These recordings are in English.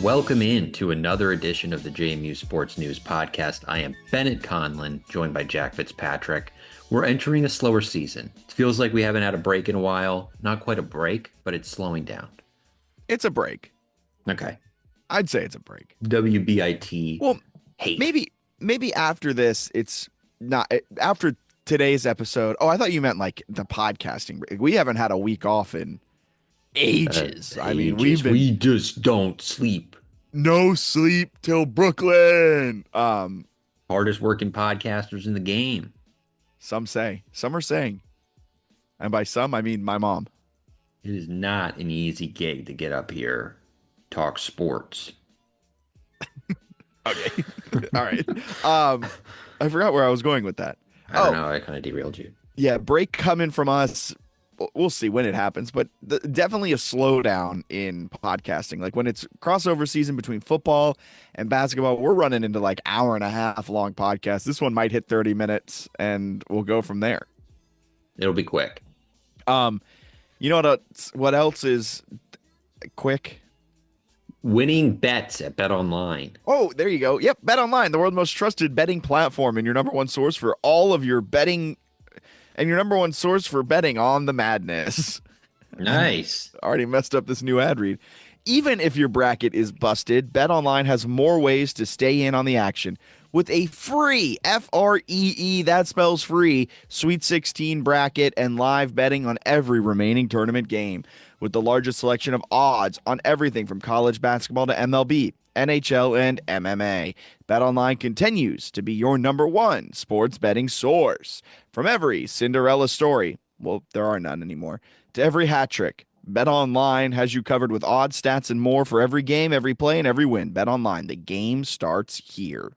Welcome in to another edition of the JMU Sports News Podcast. I am Bennett Conlon, joined by Jack Fitzpatrick. We're entering a slower season. It feels like we haven't had a break in a while. Not quite a break, but it's slowing down. It's a break. Okay. I'd say it's a break. WBIT. Well, hate. maybe after this, it's not after today's episode. Oh, I thought you meant like the podcasting break. We haven't had a week off in ages. I mean, we just don't sleep. No sleep till Brooklyn. Hardest working podcasters in the game. Some are saying, and by some I mean my mom. It is not an easy gig to get up here, talk sports. Okay. All right. I forgot where I was going with that. I don't know. I kind of derailed you. Yeah, break coming from us. We'll see when it happens, but definitely a slowdown in podcasting. Like when it's crossover season between football and basketball, we're running into like hour and a half long podcasts. This one might hit 30 minutes and we'll go from there. It'll be quick. You know what else is quick? Winning bets at Bet Online. Oh, there you go. Yep, Bet Online, the world's most trusted betting platform and your number one source for all of your betting and your number one source for betting on the madness. Nice. Already messed up this new ad read. Even if your bracket is busted, Bet Online has more ways to stay in on the action with a free, Free, that spells free, Sweet 16 bracket and live betting on every remaining tournament game with the largest selection of odds on everything from college basketball to MLB, NHL, and MMA. BetOnline continues to be your number one sports betting source. From every Cinderella story, well, there are none anymore, to every hat trick, BetOnline has you covered with odds, stats, and more for every game, every play, and every win. BetOnline, the game starts here.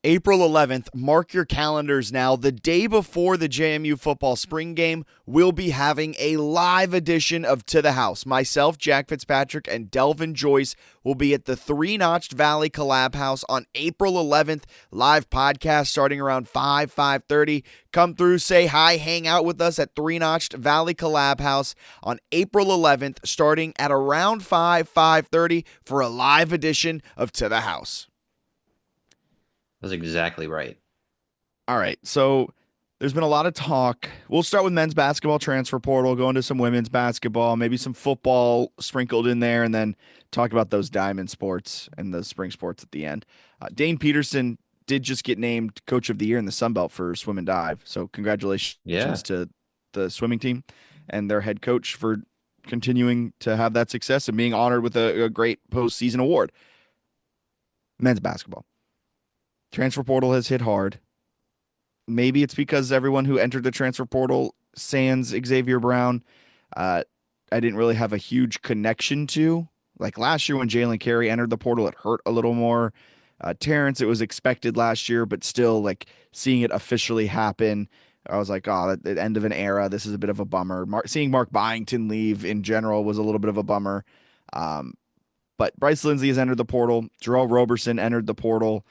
April 11th, mark your calendars now. The day before the JMU football spring game, we'll be having a live edition of To the House. Myself, Jack Fitzpatrick, and Delvin Joyce will be at the Three Notched Valley Collab House on April 11th. Live podcast starting around 5:30. Come through, say hi, hang out with us at Three Notched Valley Collab House on April 11th, starting at around 5:30 for a live edition of To the House. That's exactly right. All right. So there's been a lot of talk. We'll start with men's basketball transfer portal, go into some women's basketball, maybe some football sprinkled in there, and then talk about those diamond sports and the spring sports at the end. Dane Peterson did just get named Coach of the Year in the Sun Belt for swim and dive. So congratulations to the swimming team and their head coach for continuing to have that success and being honored with a great postseason award. Men's basketball. Transfer portal has hit hard. Maybe it's because everyone who entered the transfer portal, sans Xavier Brown, I didn't really have a huge connection to. Like last year when Jalen Carey entered the portal, it hurt a little more. Terrence, it was expected last year, but still like seeing it officially happen, I was like, oh, the end of an era. This is a bit of a bummer. Seeing Mark Byington leave in general was a little bit of a bummer. But Bryce Lindsey has entered the portal. Jarrell Roberson entered the portal.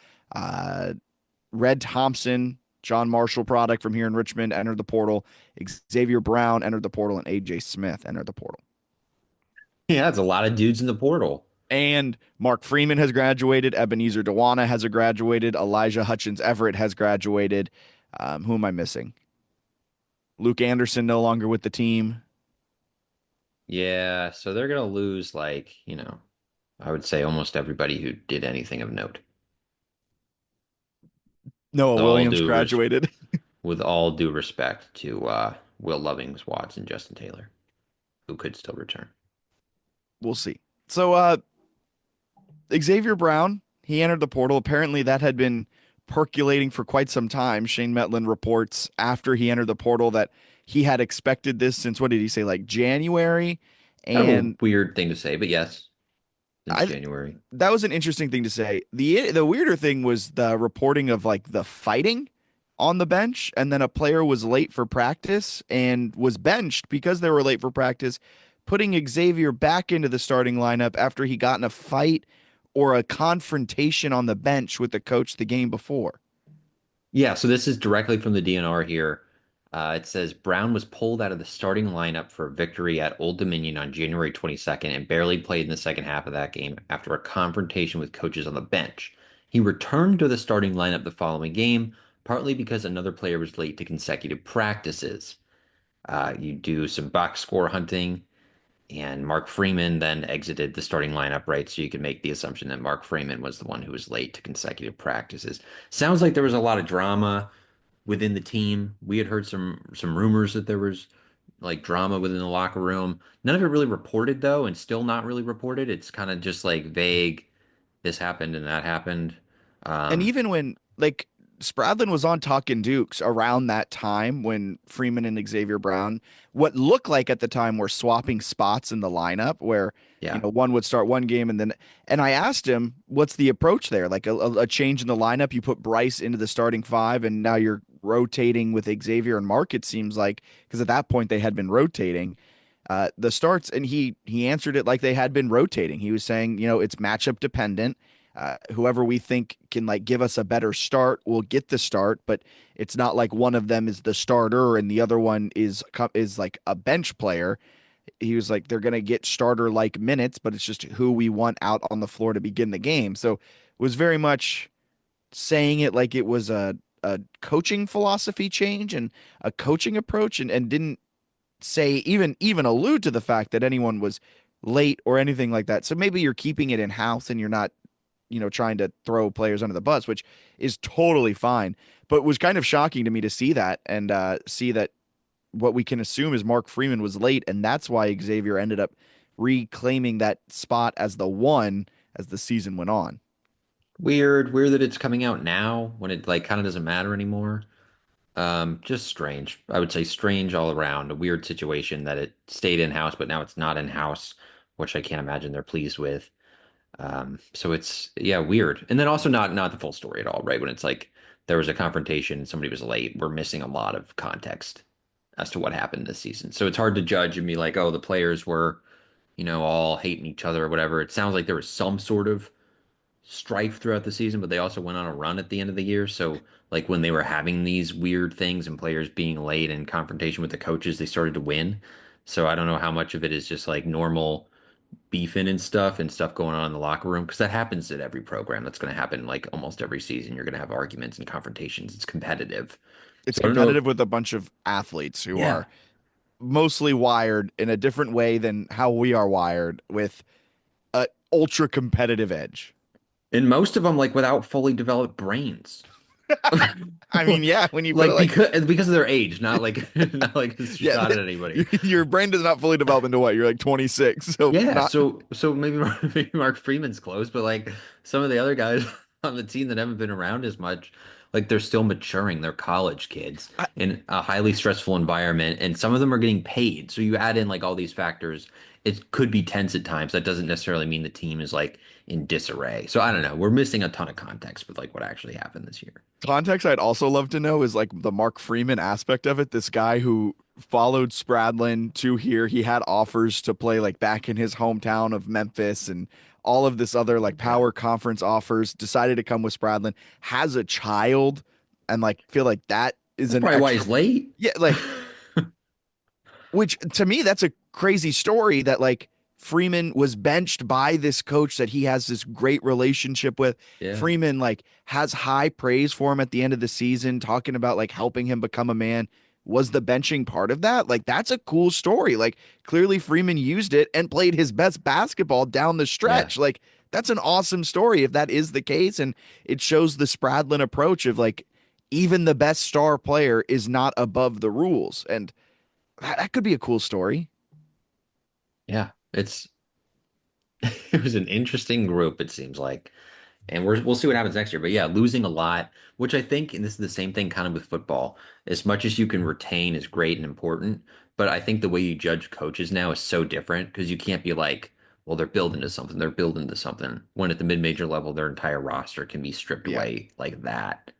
Red Thompson, John Marshall product from here in Richmond, entered the portal. Xavier Brown entered the portal, and AJ Smith entered the portal. Yeah, that's a lot of dudes in the portal. And Mark Freeman has graduated. Ebenezer Dewana has graduated. Elijah Hutchins Everett has graduated. Who am I missing? Luke Anderson no longer with the team. Yeah, so they're going to lose I would say almost everybody who did anything of note. Noah Williams graduated. With all due respect to Will Lovings, Watts, and Justin Taylor, who could still return. We'll see. So Xavier Brown, he entered the portal. Apparently that had been percolating for quite some time. Shane Metlin reports after he entered the portal that he had expected this since, what did he say, like January? And a weird thing to say, but yes. January. That was an interesting thing to say. The weirder thing was the reporting of like the fighting on the bench, and then a player was late for practice and was benched because they were late for practice, putting Xavier back into the starting lineup after he got in a fight or a confrontation on the bench with the coach the game before. Yeah, so this is directly from the DNR here. It says Brown was pulled out of the starting lineup for a victory at Old Dominion on January 22nd and barely played in the second half of that game after a confrontation with coaches on the bench. He returned to the starting lineup the following game, partly because another player was late to consecutive practices. You do some box score hunting, and Mark Freeman then exited the starting lineup, right? So you can make the assumption that Mark Freeman was the one who was late to consecutive practices. Sounds like there was a lot of drama within the team. We had heard some rumors that there was like drama within the locker room. None of it really reported though, and still not really reported. It's kind of just like vague. This happened and that happened. And Um, even when like Spradlin was on Talking Dukes around that time when Freeman and Xavier Brown, what looked like at the time were swapping spots in the lineup where, yeah. one would start one game and I asked him, what's the approach there? Like a change in the lineup, you put Bryce into the starting five and now you're rotating with Xavier and Mark, it seems like, because at that point they had been rotating. The starts, and he answered it like they had been rotating. He was saying, it's matchup dependent. Whoever we think can like give us a better start will get the start, but it's not like one of them is the starter and the other one is like a bench player. He was like they're gonna get starter like minutes, but it's just who we want out on the floor to begin the game. So it was very much saying it like it was a coaching philosophy change and a coaching approach, and didn't say even allude to the fact that anyone was late or anything like that. So maybe you're keeping it in house and you're not, trying to throw players under the bus, which is totally fine. But it was kind of shocking to me to see that and see that what we can assume is Mark Freeman was late, and that's why Xavier ended up reclaiming that spot as the one as the season went on. Weird that it's coming out now when it like kind of doesn't matter anymore. Just strange. I would say strange all around. A weird situation that it stayed in-house, but now it's not in-house, which I can't imagine they're pleased with. So it's yeah, weird. And then also not the full story at all, right? When it's like there was a confrontation, somebody was late. We're missing a lot of context as to what happened this season. So it's hard to judge and be like, oh, the players were, all hating each other or whatever. It sounds like there was some sort of strife throughout the season, but they also went on a run at the end of the year. So like when they were having these weird things and players being late in confrontation with the coaches, they started to win. So I don't know how much of it is just like normal beefing and stuff going on in the locker room because that happens at every program. That's going to happen like almost every season. You're going to have arguments and confrontations. It's competitive. It's So I don't know. competitive with a bunch of athletes who Yeah. are mostly wired in a different way than how we are wired with a ultra competitive edge. And most of them like without fully developed brains. I mean, yeah, when you put it Like like, because of their age, not like not like it's a yeah, shot at anybody. your brain does not fully develop into what? You're like 26, so Yeah, not. so maybe maybe Mark Freeman's close, but like some of the other guys on the team that haven't been around as much, like they're still maturing. They're college kids I, in a highly stressful environment, and some of them are getting paid. So you add in like all these factors, it could be tense at times. That doesn't necessarily mean the team is like in disarray. So I don't know. We're missing a ton of context with like what actually happened this year. Context I'd also love to know is like the Mark Freeman aspect of it. This guy who followed Spradlin to here, he had offers to play like back in his hometown of Memphis and all of this other like Yeah. power conference offers, decided to come with Spradlin, has a child, and like feel like that is That's an probably why extra. he's late. Yeah, like, which to me, that's a crazy story that like Freeman was benched by this coach that he has this great relationship with. Yeah. Freeman like has high praise for him at the end of the season, talking about like helping him become a man. Was the benching part of that? Like, that's a cool story. Like, clearly Freeman used it and played his best basketball down the Yeah. stretch. Like, that's an awesome story if that is the case. And it shows the Spradlin approach of like, even the best star player is not above the rules. And that could be a cool story. Yeah. It's it was an interesting group, it seems like. And we'll see what happens next year. But yeah, losing a lot, which I think, and this is the same thing kind of with football, as much as you can retain is great and important. But I think the way you judge coaches now is so different because you can't be like, well, they're building to something, they're building to something. When at the mid-major level, their entire roster can be stripped Yeah. away like that.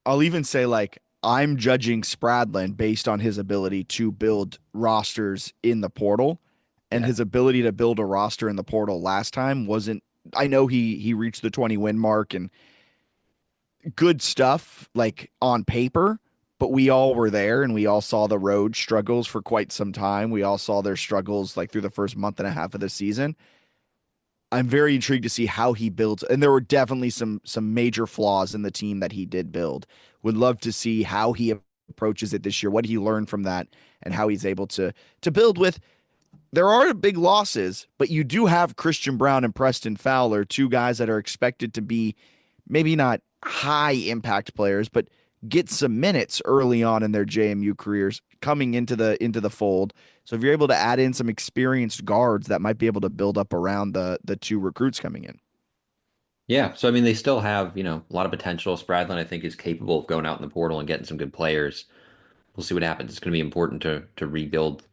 I'll even say like I'm judging Spradlin based on his ability to build rosters in the portal, and Yeah. his ability to build a roster in the portal last time wasn't. I know he reached the 20 win mark and good stuff like on paper, but we all were there and we all saw the road struggles for quite some time. We all saw their struggles like through the first month and a half of the season. I'm very intrigued to see how he builds, and there were definitely some major flaws in the team that he did build. Would love to see how he approaches it this year, what he learned from that, and how he's able to build with. There are big losses, but you do have Christian Brown and Preston Fowler, two guys that are expected to be maybe not high impact players, but get some minutes early on in their JMU careers coming into the fold. So if you're able to add in some experienced guards that might be able to build up around the two recruits coming in. Yeah, so I mean, they still have, a lot of potential. Spradlin, I think, is capable of going out in the portal and getting some good players. We'll see what happens. It's going to be important to rebuild,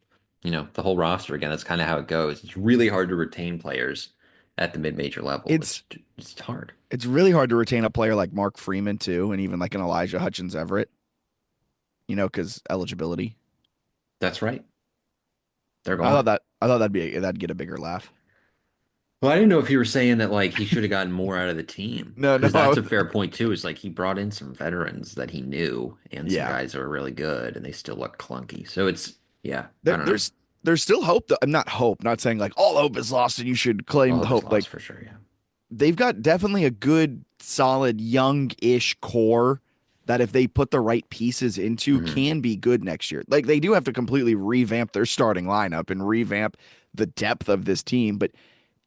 the whole roster again. That's kind of how it goes. It's really hard to retain players at the mid-major level. It's It's hard. it's really hard to retain a player like Mark Freeman too, and even like an Elijah Hutchins Everett, because eligibility. That's right. They're I thought gone. that I thought that'd get a bigger laugh. Well, I didn't know if you were saying that like he should have gotten more out of the team No, because no, that's a fair point too. Is like he brought in some veterans that he knew and some yeah. guys that were really good, and they still look clunky. So yeah, I There, don't know. there's still hope though. I'm not hope, not saying like all hope is lost and you should claim All the of his hope. loss Like for sure. Yeah. they've got definitely a good, solid, young-ish core that if they put the right pieces into Hmm. can be good next year. Like they do have to completely revamp their starting lineup and revamp the depth of this team. But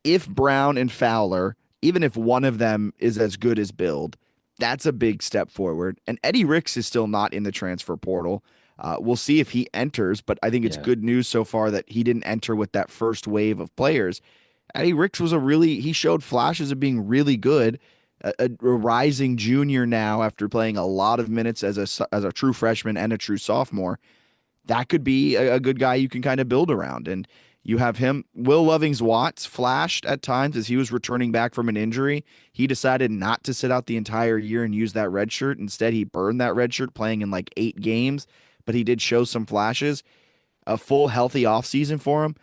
if Brown and Fowler, even if one of them is as good as Build, that's a big step forward. And Eddie Ricks is still not in the transfer portal. We'll see if he enters, but I think it's Yeah. good news so far that he didn't enter with that first wave of players. Eddie Ricks he showed flashes of being really good. A rising junior now after playing a lot of minutes as a true freshman and a true sophomore. That could be a good guy you can kind of build around. And you have him. Will Lovings Watts flashed at times as he was returning back from an injury. He decided not to sit out the entire year and use that red shirt. Instead, he burned that red shirt playing in like 8 games, but he did show some flashes. A full healthy offseason for him.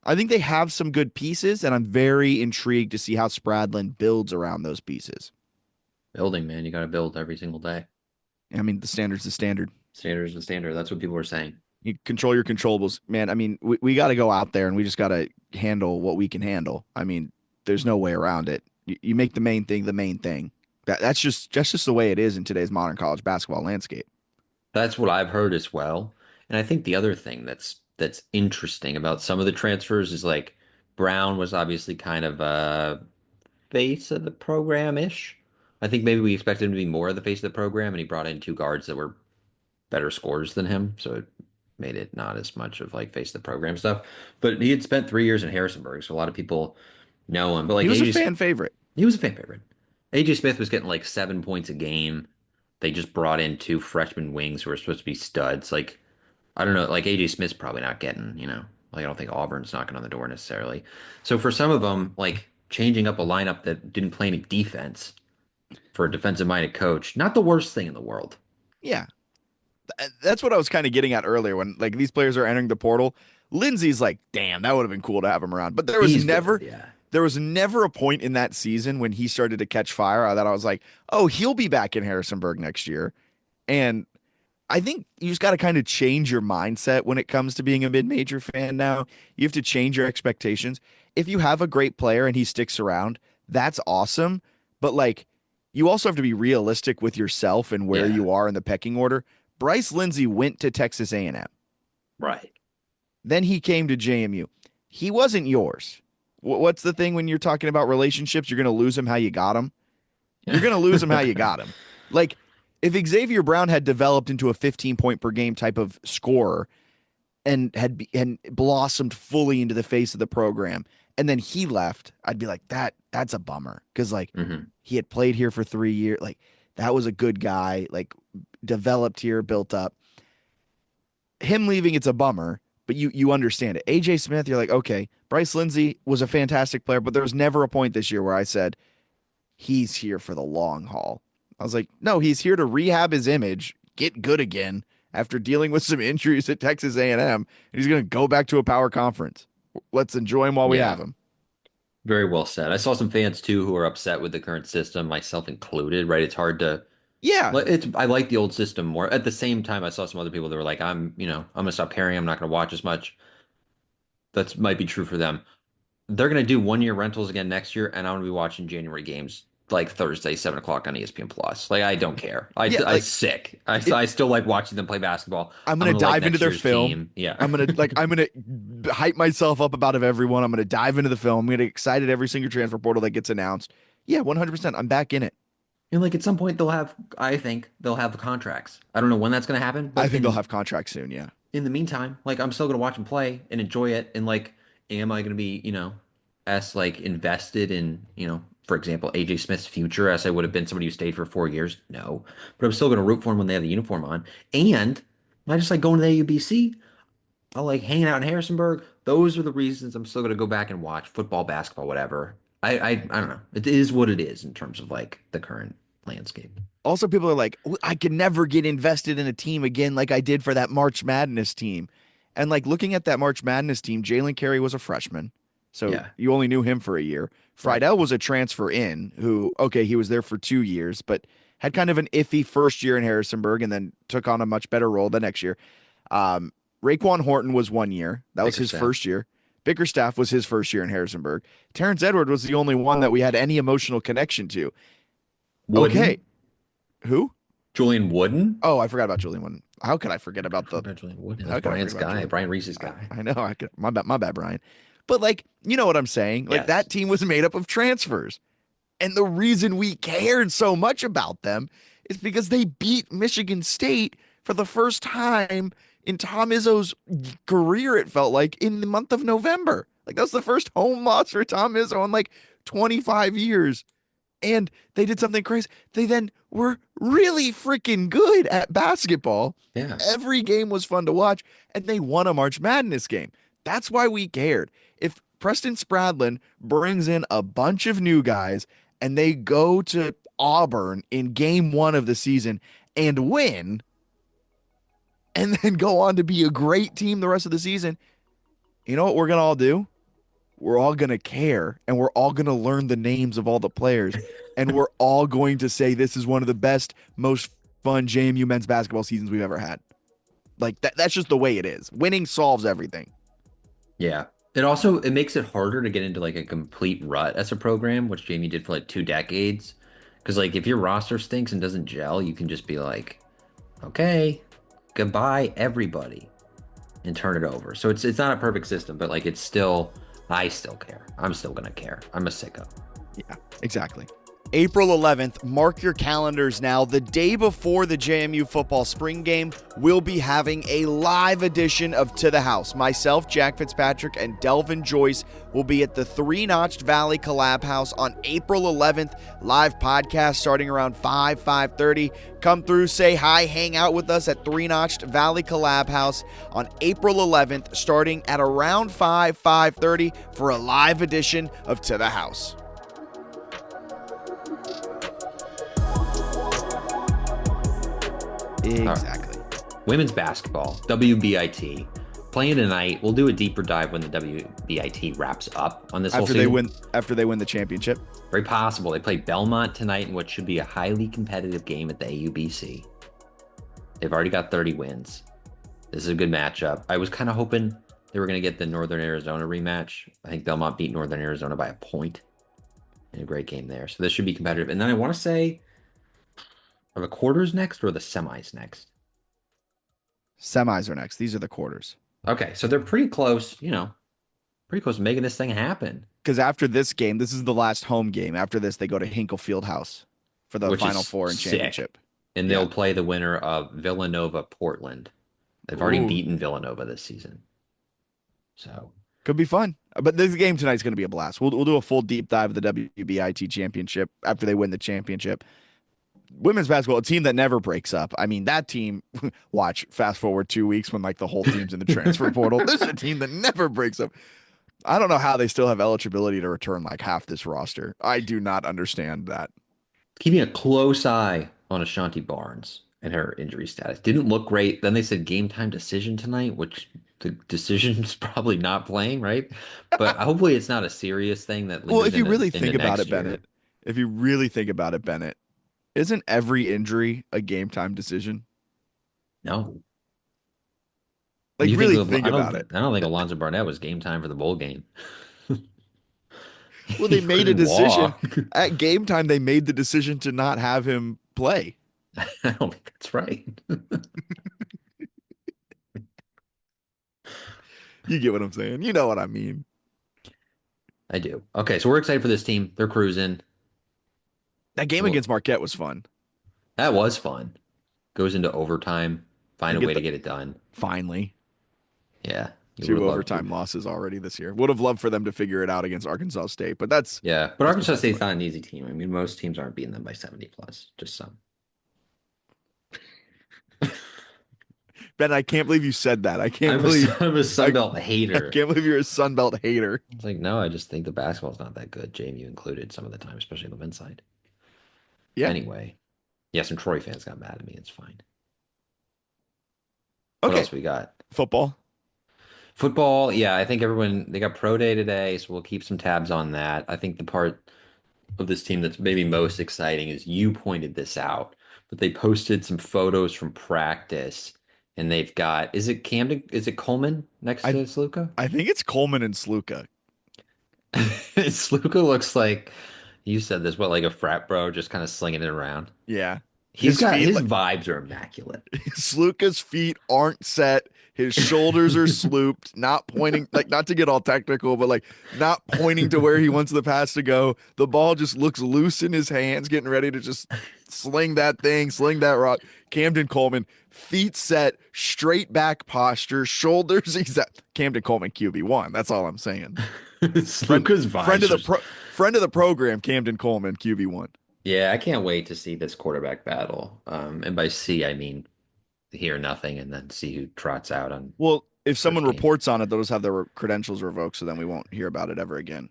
I think they have some good pieces, and I'm very intrigued to see how Spradlin builds around those pieces. Building, man, you got to build every single day. I mean, the standard's the standard. Standard is the standard. That's what people are saying. You control your controllables, man. I mean, we got to go out there and we just got to handle what we can handle. I mean, there's no way around it. You make the main thing the main thing. That's just the way it is in today's modern college basketball landscape. That's what I've heard as well. And I think the other thing that's interesting about some of the transfers is like Brown was obviously kind of a face of the program-ish. I think maybe we expected him to be more of the face of the program, and he brought in two guards that were better scorers than him, so it made it not as much of like face of the program stuff. But he had spent 3 years in Harrisonburg, so a lot of people know him. But He like was a AJ, fan favorite. he was a fan favorite. AJ Smith was getting like 7 points a game. They just brought in two freshman wings who were supposed to be studs. Like I don't know, like AJ Smith's probably not getting, like I don't think Auburn's knocking on the door necessarily. So for some of them, like changing up a lineup that didn't play any defense for a defensive minded coach, not the worst thing in the world. Yeah, that's what I was kind of getting at earlier when like these players are entering the portal. Lindsey's like, damn, that would have been cool to have him around. But He's good, yeah. there was never a point in that season when he started to catch fire that I was like, oh, he'll be back in Harrisonburg next year. And I think you just got to kind of change your mindset when it comes to being a mid-major fan now. You have to change your expectations. If you have a great player and he sticks around, that's awesome. But like, you also have to be realistic with yourself and where Yeah, you are in the pecking order. Bryce Lindsey went to Texas A&M. right. Then he came to JMU. He wasn't yours. What's the thing when you're talking about relationships? You're going to lose him how you got him. You're going to lose him how you got him. Like, if Xavier Brown had developed into a 15 point per game type of scorer and blossomed fully into the face of the program, and then he left, I'd be like, that's a bummer because like Hmm. he had played here for 3 years, like that was a good guy, like developed here, built up. Him leaving, it's a bummer, but you understand it. AJ Smith, you're like, okay, Bryce Lindsey was a fantastic player, but there was never a point this year where I said he's here for the long haul. I was like, no, he's here to rehab his image, get good again after dealing with some injuries at Texas A&M, and he's going to go back to a power conference. Let's enjoy him while we have Yeah, him. very well said. I saw some fans too who are upset with the current system, myself included, right? It's hard to Yeah. I like the old system more. At the same time, I saw some other people that were like, I'm gonna stop caring. I'm not gonna watch as much. That might be true for them. They're gonna do 1 year rentals again next year, and I'm gonna be watching January games like Thursday, 7 o'clock on ESPN Plus. Like I don't care. Yeah, I like sick. it I still like watching them play basketball. I'm I'm gonna gonna like dive into next their year's film. team. Yeah. I'm gonna hype myself up about everyone. I'm gonna dive into the film. I'm gonna get excited every single transfer portal that gets announced. Yeah, 100%. I'm back in it. And like at some point I think they'll have the contracts. I don't know when that's gonna happen, I but think they'll have contracts soon. Yeah. in the meantime, like I'm still gonna watch him play and enjoy it. And like, am I gonna be, as like invested in, for example, AJ Smith's future as I would have been somebody who stayed for 4 years? No. But I'm still gonna root for him when they have the uniform on. And I just like going to the AUBC. I like hanging out in Harrisonburg. Those are the reasons I'm still gonna go back and watch football, basketball, whatever. I don't know. It is what it is in terms of like the current landscape. Also, people are like, I could never get invested in a team again like I did for that March Madness team. And like looking at that March Madness team, Jalen Carey was a freshman. So Yeah, you only knew him for a year. right. Friedel was a transfer in who, okay, he was there for 2 years, but had kind of an iffy first year in Harrisonburg and then took on a much better role the next year. Um, Raekwon Horton was 1 year. That was his Bickerstaff. first year. Bickerstaff was his first year in Harrisonburg. Terrence Edward was the only one that we had any emotional connection to. Okay. Wooden. Who? Julian Wooden. Oh, I forgot about Julian Wooden. How could I forget I about forgot the? about Julian Wooden. How That's could I forget Brian's about guy, Julian? Brian Reese's guy. I know. I could. My bad, Brian. But like, you know what I'm saying? Like Yes. that team was made up of transfers, and the reason we cared so much about them is because they beat Michigan State for the first time in Tom Izzo's career. It felt like in the month of November. Like that was the first home loss for Tom Izzo in like 25 years. And they did something crazy. They then were really freaking good at basketball. Yeah. Every game was fun to watch, and they won a March Madness game. That's why we cared. If Preston Spradlin brings in a bunch of new guys and they go to Auburn in game one of the season and win, and then go on to be a great team the rest of the season, you know what we're going to all do? We're all going to care and we're all going to learn the names of all the players. And we're all going to say this is one of the best, most fun JMU men's basketball seasons we've ever had. Like that's just the way it is. Winning solves everything. Yeah. It makes it harder to get into like a complete rut as a program, which Jamie did for like 2 decades. Because like if your roster stinks and doesn't gel, you can just be like, okay, goodbye everybody, and turn it over. So it's not a perfect system, but like I still care. I'm still gonna care. I'm a sicko. Yeah, exactly. April 11th, mark your calendars now. The day before the JMU football spring game, we'll be having a live edition of To the House. Myself, Jack Fitzpatrick, and Delvin Joyce will be at the Three Notched Valley Collab House on April 11th. Live podcast starting around 5:30. Come through, say hi, hang out with us at Three Notched Valley Collab House on April 11th, starting at around 5:30 for a live edition of To the House. Exactly. Women's basketball, WBIT, playing tonight. We'll do a deeper dive when the WBIT wraps up on this whole season. After they win the championship. Very possible. They play Belmont tonight in what should be a highly competitive game at the AUBC. They've already got 30 wins. This is a good matchup. I was kind of hoping they were going to get the Northern Arizona rematch. I think Belmont beat Northern Arizona by a point in a great game there. So this should be competitive. And then I want to say, are the quarters next or the semis next? Semis are next. These are the quarters. Okay, so they're pretty close, pretty close to making this thing happen. Because after this game, this is the last home game. After this, they go to Hinkle Fieldhouse for the Which Final is Four and sick. championship. And they'll play the winner of Villanova Portland. They've already beaten Villanova this season. So could be fun. But this game tonight is going to be a blast. We'll do a full deep dive of the WBIT championship after they win the championship. Women's basketball, a team that never breaks up. I mean, that team, watch, fast forward 2 weeks when like the whole team's in the transfer portal. This is a team that never breaks up. I don't know how they still have eligibility to return like half this roster. I do not understand that. keeping a close eye on Ashanti Barnes and her injury status. Didn't look great. Then they said game time decision tonight, which the decision's probably not playing, right? But hopefully it's not a serious thing that Well, if you into really think about next it, year. Bennett, if you really think about it, Bennett, Isn't every injury a game time decision? No. Like You think really think I don't about it. I don't think Alonzo Barnett was game time for the bowl game. Well, He they made a couldn't decision walk. at game time. They made the decision to not have him play. I don't think that's right. You get what I'm saying? You know what I mean? I do. Okay, so we're excited for this team. They're cruising. That game Well, against Marquette was fun. that was fun. Goes into overtime. They Find a get way the to get it done. finally Yeah, you would two have loved. overtime losses already this year. Would have loved for them to figure it out against Arkansas State, but that's Yeah, but that's Arkansas besides the State's point. not an easy team. I mean, most teams aren't beating them by 70 plus, just some. Ben, I can't believe you said that. I'm a I, Sunbelt I hater. can't believe you're a Sunbelt hater. It's like, no, I just think the basketball's not that good, JMU included some of the time, especially on the men's side. Yeah. Anyway, yeah, some Troy fans got mad at me. It's fine. What Okay. else we got? Football. Football, yeah, I think everyone they got pro day today, so we'll keep some tabs on that. I think the part of this team that's maybe most exciting is you pointed this out, but they posted some photos from practice and they've got is it Coleman next I to Sluka? I think it's Coleman and Sluka. Sluka looks like you said this, what like a frat bro just kind of slinging it around. Yeah. He's His got feet his like vibes are immaculate. Sluka's feet aren't set. His shoulders are slooped, not pointing, like not to get all technical, but like not pointing to where he wants the pass to go. The ball just looks loose in his hands, getting ready to just sling that thing, sling that rock. Camden Coleman, feet set, straight back posture, shoulders. He's at Camden Coleman QB1. That's all I'm saying. Friend, Sluka's friend of vibes the are friend of the program, Camden Coleman QB1. yeah, I can't wait to see this quarterback battle. And by see, I mean hear nothing and then see who trots out on Well, if first someone game. reports on it, they'll just have their credentials revoked, so then we won't hear about it ever again.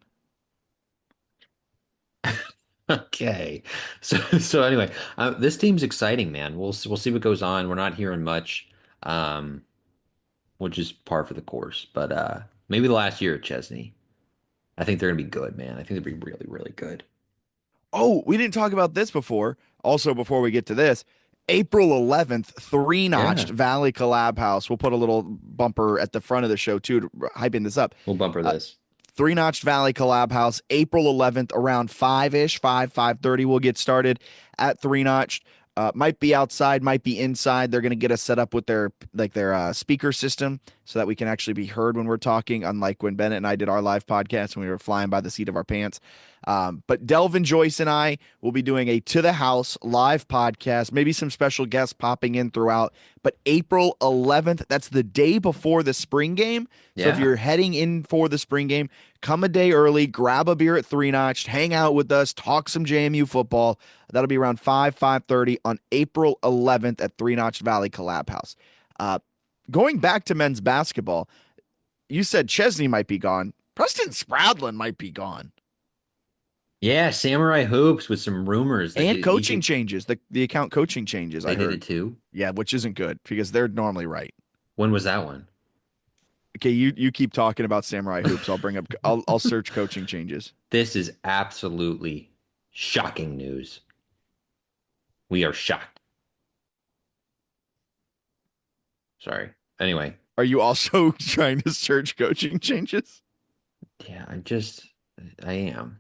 Okay. So anyway, this team's exciting, man. We'll see what goes on. We're not hearing much, um, which is par for the course. But maybe the last year at Chesney, I think they're gonna be good, man. I think they'll be really, really good. Oh, we didn't talk about this before. Also, before we get to this, April 11th, three notched Yeah, Valley Collab House. We'll put a little bumper at the front of the show too, to hyping this up. we'll bumper Uh, this. Three notched Valley Collab House, April 11th, around 5-ish, 5:30. We'll get started at three notched. Might be outside, might be inside. They're going to get us set up with their speaker system so that we can actually be heard when we're talking, unlike when Bennett and I did our live podcast when we were flying by the seat of our pants. But Delvin, Joyce, and I will be doing a To the House live podcast, maybe some special guests popping in throughout. But April 11th, that's the day before the spring game. So if Yeah. you're heading in for the spring game, come a day early, grab a beer at Three Notch, hang out with us, talk some JMU football. That'll be around 5:30 on April 11th at Three Notch Valley Collab House. Uh, Going back to men's basketball, you said Chesney might be gone. Preston Spradlin might be gone. Yeah, Samurai Hoops with some rumors that And he coaching could changes. The account coaching changes, I they did it heard. too. Yeah, which isn't good because they're normally right. When was that one? Okay, you keep talking about Samurai Hoops. I'll search coaching changes. This is absolutely shocking news. We are shocked. Sorry. Anyway, Are you also trying to search coaching changes? yeah, I am.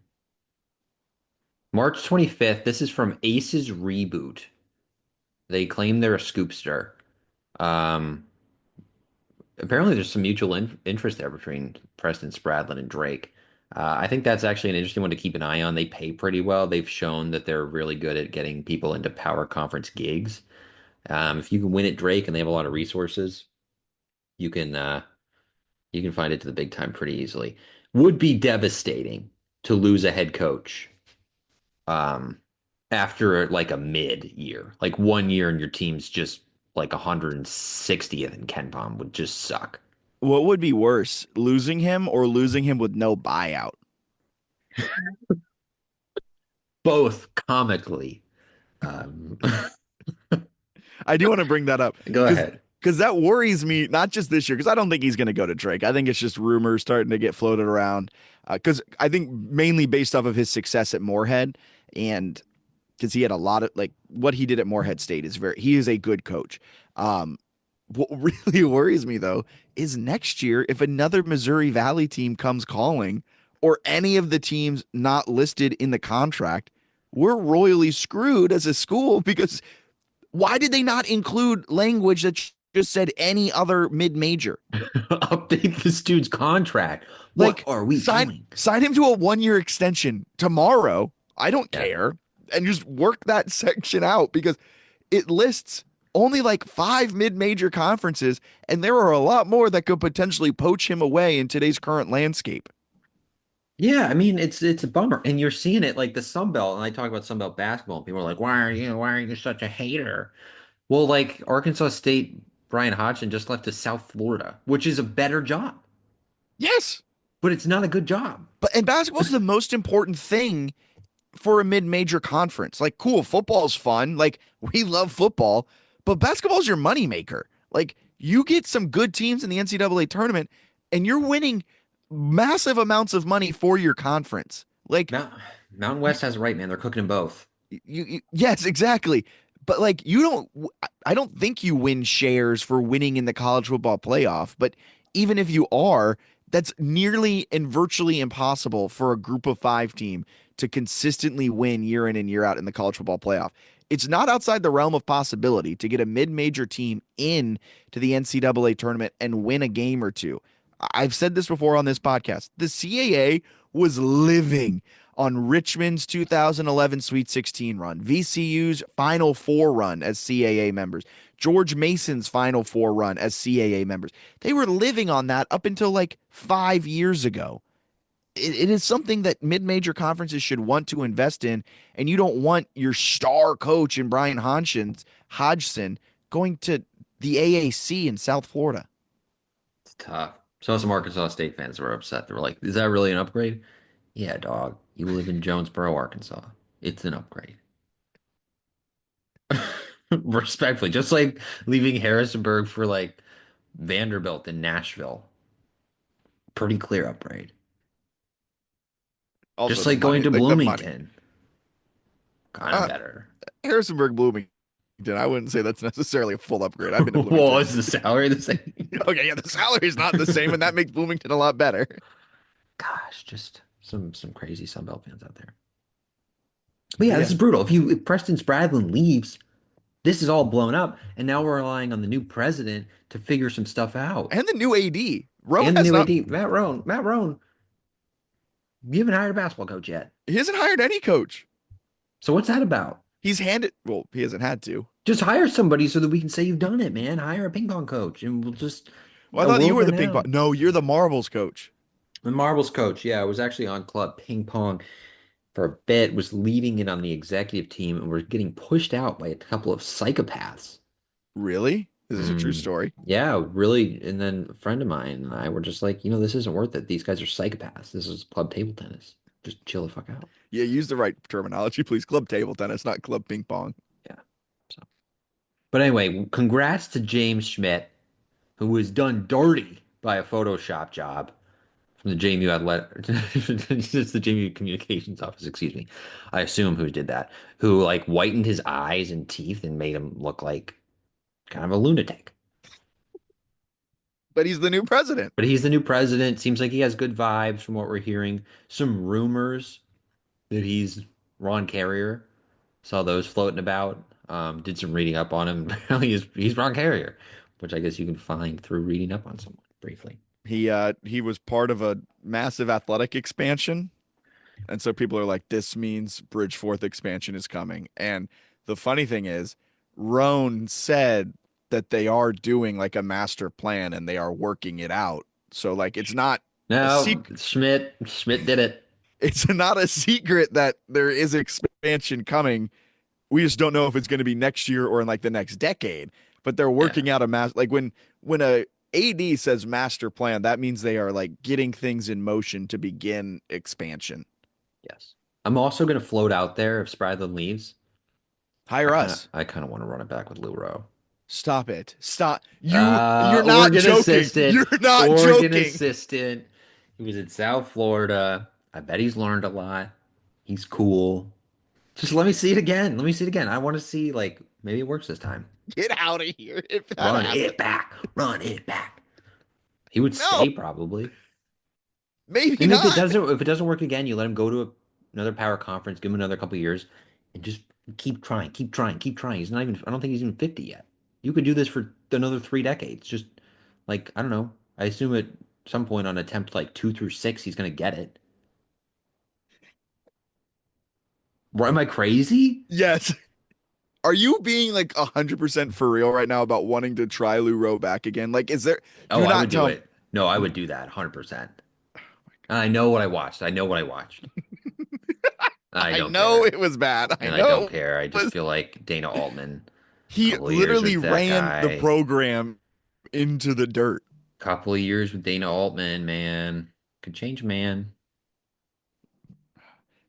March 25th. This is from Aces Reboot. They claim they're a scoopster. Um, Apparently there's some mutual interest there between Preston Spradlin and Drake. I think that's actually an interesting one to keep an eye on. They pay pretty well. They've shown that they're really good at getting people into power conference gigs. If you can win at Drake and they have a lot of resources, you can you can find it to the big time pretty easily. Would be devastating to lose a head coach um, after like a mid year, like 1 year and your team's just like 160th in Ken Palm would just suck. What would be worse, losing him or losing him with no buyout? Both comically. Um, I do want to bring that up go because ahead. that worries me, not just this year, because I don't think he's going to go to Drake. I think it's just rumors starting to get floated around because I think mainly based off of his success at Moorhead. And because he had a lot of like what he did at Morehead State is he is a good coach. What really worries me though is next year if another Missouri Valley team comes calling or any of the teams not listed in the contract, we're royally screwed as a school because why did they not include language that just said any other mid-major? Update this dude's contract. What Like are we doing? sign him to a 1 year extension tomorrow. I don't Yeah. care. And just work that section out because it lists only like 5 mid-major conferences, and there are a lot more that could potentially poach him away in today's current landscape. Yeah, I mean it's a bummer. And you're seeing it like the Sun Belt, and I talk about Sun Belt basketball, and people are like, why are you such a hater? Well, like Arkansas State, Brian Hodgson just left to South Florida, which is a better job, Yes. but it's not a good job. But and basketball is the most important thing for a mid-major conference. Like, cool, football's fun. Like, we love football, but basketball's your moneymaker. Like, you get some good teams in the NCAA tournament, and you're winning massive amounts of money for your conference. Like, Mount, Mountain West has it right, man. They're cooking them both. yes, exactly. But like, I don't think you win shares for winning in the college football playoff. But even if you are, that's nearly and virtually impossible for a group of five team to consistently win year in and year out in the college football playoff. It's not outside the realm of possibility to get a mid-major team in to the NCAA tournament and win a game or two. I've said this before on this podcast. The CAA was living on Richmond's 2011 Sweet 16 run, VCU's Final Four run as CAA members, George Mason's Final Four run as CAA members. They were living on that up until like 5 years ago. It is something that mid-major conferences should want to invest in, and you don't want your star coach in Brian Hodgson going to the AAC in South Florida. It's tough. So some Arkansas State fans were upset. They were like, "Is that really an upgrade?" Yeah, dog. You live in Jonesboro, Arkansas. It's an upgrade. Respectfully, just like leaving Harrisonburg for like Vanderbilt in Nashville. Pretty clear upgrade. Also, Just the like going money, to like the money. Bloomington. Kind of Uh, better. Harrisonburg, Bloomington. I wouldn't say that's necessarily a full upgrade. I've been to Well, Bloomington. is the salary the same? Okay, yeah, the salary's not the same, and that makes Bloomington a lot better. Gosh, just some crazy Sunbelt fans out there. But yeah, But this yeah, is brutal. If Preston Spradlin leaves, this is all blown up, and now we're relying on the new president to figure some stuff out. and the new AD. Roan And the has new not. AD, Matt Roan. Matt Roan, you haven't hired a basketball coach yet. He hasn't hired any coach. So what's that about? He's handed. Well, he hasn't had to. Just hire somebody so that we can say you've done it, man. Hire a ping pong coach, and we'll just Well, I thought we'll you were go the ping pong. now. No, you're the marbles coach. The marbles coach, yeah, I was actually on club ping pong for a bit, was leading it on the executive team, and we're getting pushed out by a couple of psychopaths. Really? Is this a true Mm, story? yeah, really. And then a friend of mine and I were just like, this isn't worth it. These guys are psychopaths. This is club table tennis. Just chill the fuck out. Yeah, use the right terminology, please. Club table tennis, not club ping pong. Yeah. So, but anyway, congrats to James Schmidt, who was done dirty by a Photoshop job from the JMU Athletic, just the JMU Communications Office, excuse me. I assume who did that, who like whitened his eyes and teeth and made him look like kind of a lunatic. But he's the new president. But he's the new president. Seems like he has good vibes from what we're hearing. Some rumors that he's Ron Carrier. Saw those floating about. Did some reading up on him. Apparently he's Ron Carrier, which I guess you can find through reading up on someone briefly. He was part of a massive athletic expansion. And so people are like, this means Bridgeforth expansion is coming. And the funny thing is, Roan said that they are doing like a master plan and they are working it out. So like it's not a No, secret. Schmidt did it. It's not a secret that there is expansion coming. We just don't know if it's going to be next year or in like the next decade. But they're Yeah. working out a like when a AD says master plan, that means they are like getting things in motion to begin expansion. Yes. I'm also going to float out there if Spradlin leaves. Hire us. I kind of want to run it back with Lou Rowe. Stop it. Stop. You're not Oregon joking. assistant. You're not Oregon joking. assistant. He was in South Florida. I bet he's learned a lot. He's cool. Just let me see it again. Let me see it again. I want to see, like, maybe it works this time. Get out of here if that Run happens. it back. Run it back. He would No, stay probably. maybe And not. if it doesn't work again, you let him go to another power conference, give him another couple years, and just keep trying, keep trying, keep trying. He's not even. I don't think he's even 50 yet. You could do this for another 3 decades. Just like I don't know. I assume at some point on attempt like 2 through 6, he's gonna get it. Am I crazy? Yes. Are you being like 100% for real right now about wanting to try Lou Rowe back again? Like, is there, Oh, do I would not do tell me. it. No, I would do that 100%. And I know what I watched. I know what I watched. I I don't know care. it was bad. I And I don't know care. I it just was, feel like Dana Altman, he couple of years literally with that ran the guy. program into the dirt. Couple of years with Dana Altman, man. Could change a man.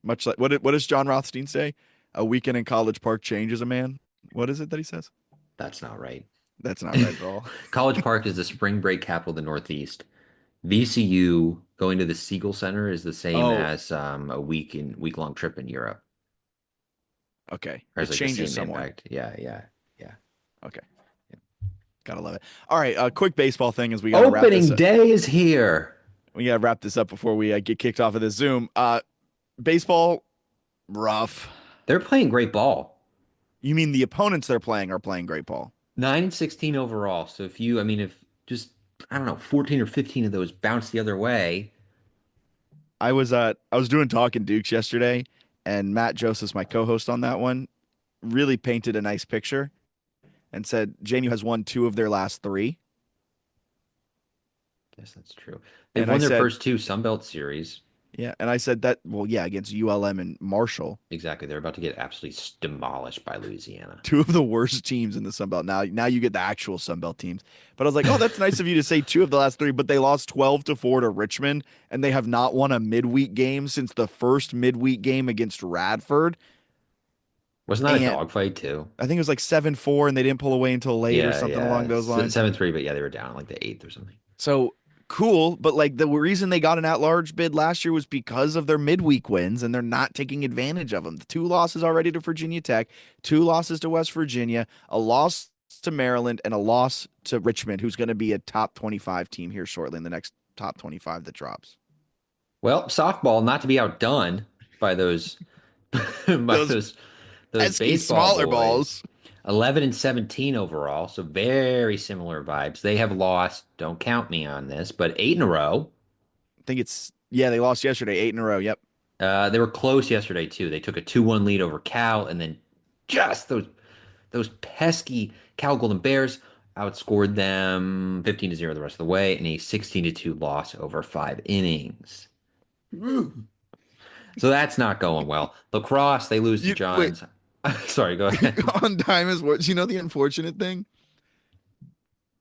Much like, what does John Rothstein say? A weekend in College Park changes a man. What is it that he says? That's not right. That's not right at all. College Park is the spring break capital of the Northeast. VCU going to the Siegel Center is the same Oh, as a week-long trip in Europe. okay. Or It it's like the changes same someone. impact. Yeah, yeah, yeah. Okay. Gotta love it. All right. A quick baseball thing as we got to wrap this Opening up. day is here. We got to wrap this up before we get kicked off of this Zoom. Baseball, rough. They're playing great ball. You mean the opponents they're playing are playing great ball? 9 and 16 overall. So if just I don't know, 14 or 15 of those bounce the other way. I was doing Talking Dukes yesterday, and Matt Joseph's my co-host on that one. Really painted a nice picture and said JMU has won 2 of their last 3. Guess that's true. They've And I won their said, first 2 Sun Belt series. yeah, and I said that, well, yeah, against ULM and Marshall, Exactly. They're about to get absolutely demolished by Louisiana. 2 of the worst teams in the Sun Belt. Now you get the actual Sun Belt teams. But I was like, oh, that's nice of you to say 2 of the last 3, but they lost 12-4 to Richmond, and they have not won a midweek game since the first midweek game against Radford. Wasn't that a And dogfight too? I think it was like 7-4, and they didn't pull away until late or Yeah, something along yeah. those lines. 7-3, but yeah, they were down like the eighth or something. So cool, but like the reason they got an at-large bid last year was because of their midweek wins, and they're not taking advantage of them. The 2 losses already to Virginia Tech, 2 losses to West Virginia, a loss to Maryland, and a loss to Richmond, who's going to be a top 25 team here shortly in the next top 25 that drops. Well, softball, not to be outdone by those by Those those pesky baseball smaller boys. balls. 11 and 17 overall, so very similar vibes. They have lost, don't count me on this, but 8 in a row. I think yeah, they lost yesterday, 8 in a row. Yep. They were close yesterday too. They took a 2-1 lead over Cal, and then just those pesky Cal Golden Bears outscored them 15-0 the rest of the way in a 16-2 loss over 5 innings. So that's not going well. Lacrosse, they lose to Wait, Johns. Sorry, go ahead. on time is what, you know, the unfortunate thing?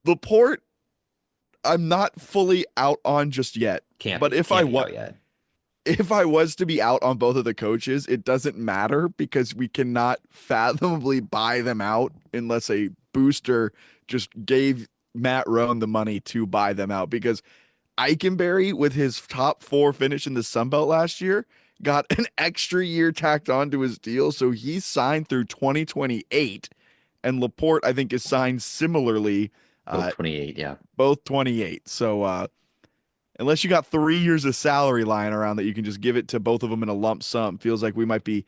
Laporte, I'm not fully out on just yet. Can't But be, can't be out yet. if I was to be out on both of the coaches, it doesn't matter because we cannot fathomably buy them out unless a booster just gave Matt Roan the money to buy them out. Because Eikenberry, with his top 4 finish in the Sun Belt last year, got an extra year tacked onto his deal. So he's signed through 2028. And Laporte, I think, is signed similarly. Both 28, yeah. Both 28. So unless you got 3 years of salary lying around that you can just give it to both of them in a lump sum, feels like we might be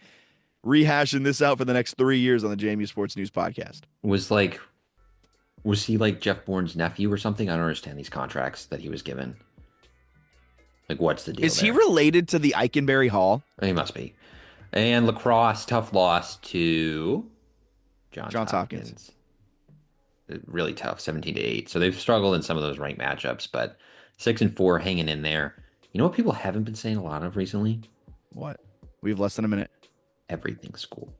rehashing this out for the next 3 years on the JMU Sports News podcast. Was he like Jeff Bourne's nephew or something? I don't understand these contracts that he was given. Like, what's the deal Is he there? related to the Eikenberry Hall? He must be. And lacrosse, tough loss to Johns Hopkins. Really tough, 17-8. So they've struggled in some of those ranked matchups, but 6-4 hanging in there. You know what people haven't been saying a lot of recently? What? We have less than a minute. Everything school.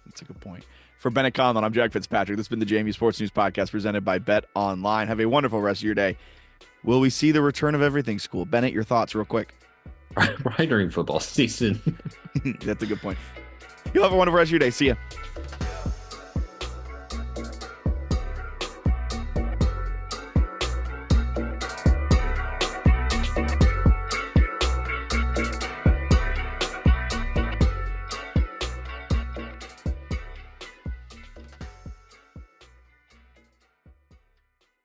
That's a good point. For Bennett Conlon, I'm Jack Fitzpatrick. This has been the JMU Sports News podcast presented by Bet Online. Have a wonderful rest of your day. Will we see the return of everything school? Bennett, your thoughts real quick. Right during football season. That's a good point. You'll have a wonderful rest of your day. See ya.